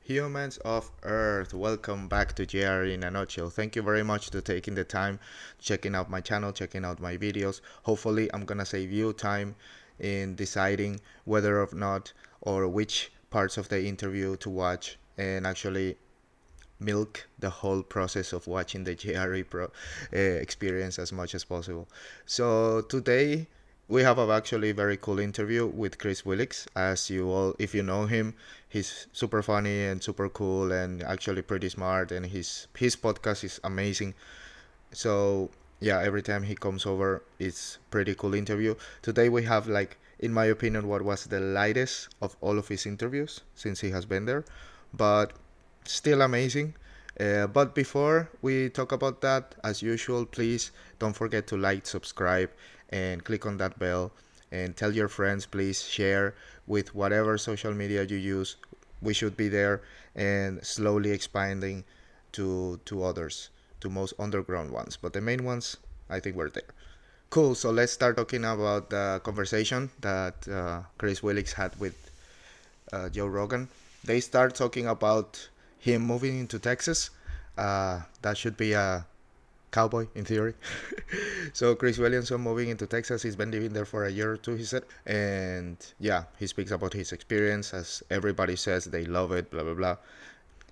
Humans of Earth, welcome back to JRE in a nutshell. Thank you very much for taking the time, checking out my channel, checking out my videos. Hopefully, I'm gonna save you time in deciding whether or not or which parts of the interview to watch and actually milk the whole process of watching the JRE experience as much as possible. So today we have a actually very cool interview with Chris Willicks. As you all, if you know him, he's super funny and super cool and actually pretty smart, and his podcast is amazing. So yeah, every time he comes over, it's pretty cool interview. Today we have, like, in my opinion, what was the lightest of all of his interviews since he has been there, but still amazing. But before we talk about that, as usual, please don't forget to like, subscribe, and click on that bell, and tell your friends. Please share with whatever social media you use. We should be there and slowly expanding to others, to most underground ones, but the main ones, I think we're there. Cool. So let's start talking about the conversation that Chris Willicks had with Joe Rogan. They start talking about him moving into Texas. That should be a cowboy in theory. So Chris Williamson moving into Texas. He's been living there for a year or two, he said. And yeah, he speaks about his experience. As everybody says, they love it, blah, blah, blah.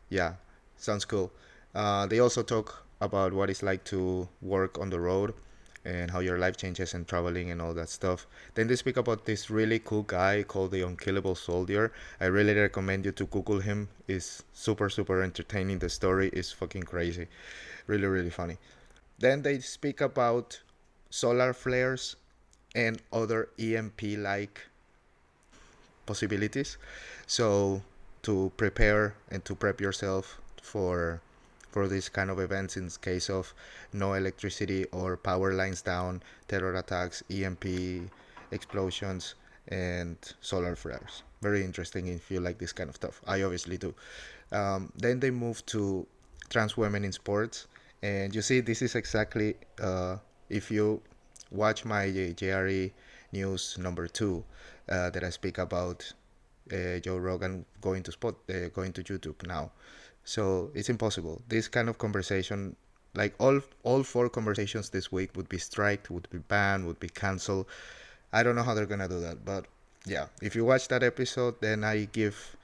Yeah, sounds cool. They also talk about what it's like to work on the road and how your life changes and traveling and all that stuff. Then they speak about this really cool guy called the Unkillable Soldier. I really recommend you to Google him. It's super, super entertaining. The story is fucking crazy. Really, really funny. Then they speak about solar flares and other EMP-like possibilities. So to prepare and to prep yourself for these kind of events in case of no electricity or power lines down, terror attacks, EMP explosions, and solar flares. Very interesting if you like this kind of stuff. I obviously do. Then they move to trans women in sports. And you see, this is exactly, if you watch my JRE news number 2, that I speak about Joe Rogan going to YouTube now. So it's impossible. This kind of conversation, like all 4 conversations this week, would be striked, would be banned, would be canceled. I don't know how they're gonna do that, but yeah, if you watch that episode, then I give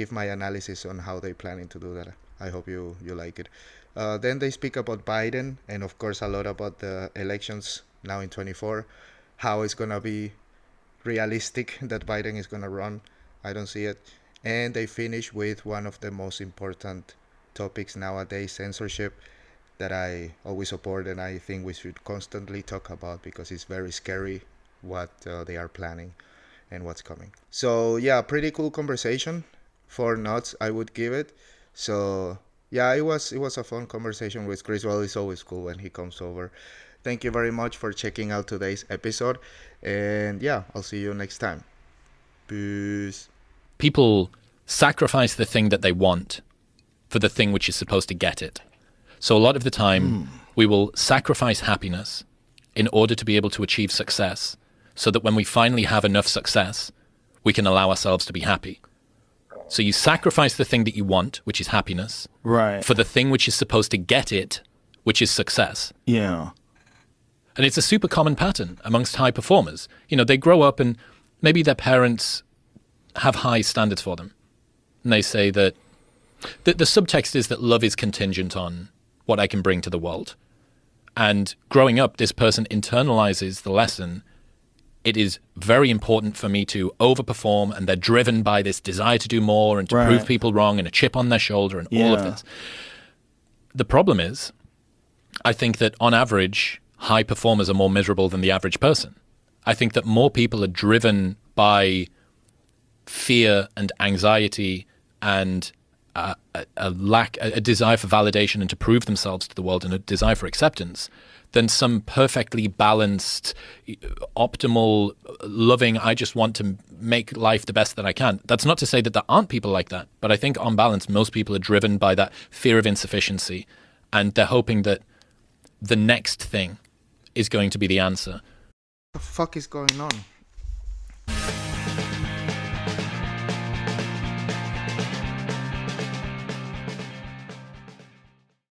my analysis on how they planning to do that. I hope you like it. Then they speak about Biden and of course a lot about the elections now in 24. How it's gonna be realistic that Biden is gonna run. I don't see it. And they finish with one of the most important topics nowadays, censorship, that I always support and I think we should constantly talk about because it's very scary what they are planning and what's coming. So yeah, pretty cool conversation. 4 nuts I would give it. So yeah, it was a fun conversation with Chris. Well, it's always cool when he comes over. Thank you very much for checking out today's episode. And yeah, I'll see you next time. Peace. People sacrifice the thing that they want for the thing which is supposed to get it. So a lot of the time, we will sacrifice happiness in order to be able to achieve success, so that when we finally have enough success, we can allow ourselves to be happy. So you sacrifice the thing that you want, which is happiness, right, for the thing which is supposed to get it, which is success. Yeah. And it's a super common pattern amongst high performers. You know, they grow up and maybe their parents have high standards for them. And they say that the subtext is that love is contingent on what I can bring to the world. And growing up, this person internalizes the lesson. It is very important for me to overperform, and they're driven by this desire to do more and to prove people wrong and a chip on their shoulder and all of this. The problem is, I think that on average, high performers are more miserable than the average person. I think that more people are driven by fear and anxiety and a desire for validation and to prove themselves to the world and a desire for acceptance than some perfectly balanced, optimal, loving, I just want to make life the best that I can. That's not to say that there aren't people like that, but I think on balance, most people are driven by that fear of insufficiency, and they're hoping that the next thing is going to be the answer. What the fuck is going on?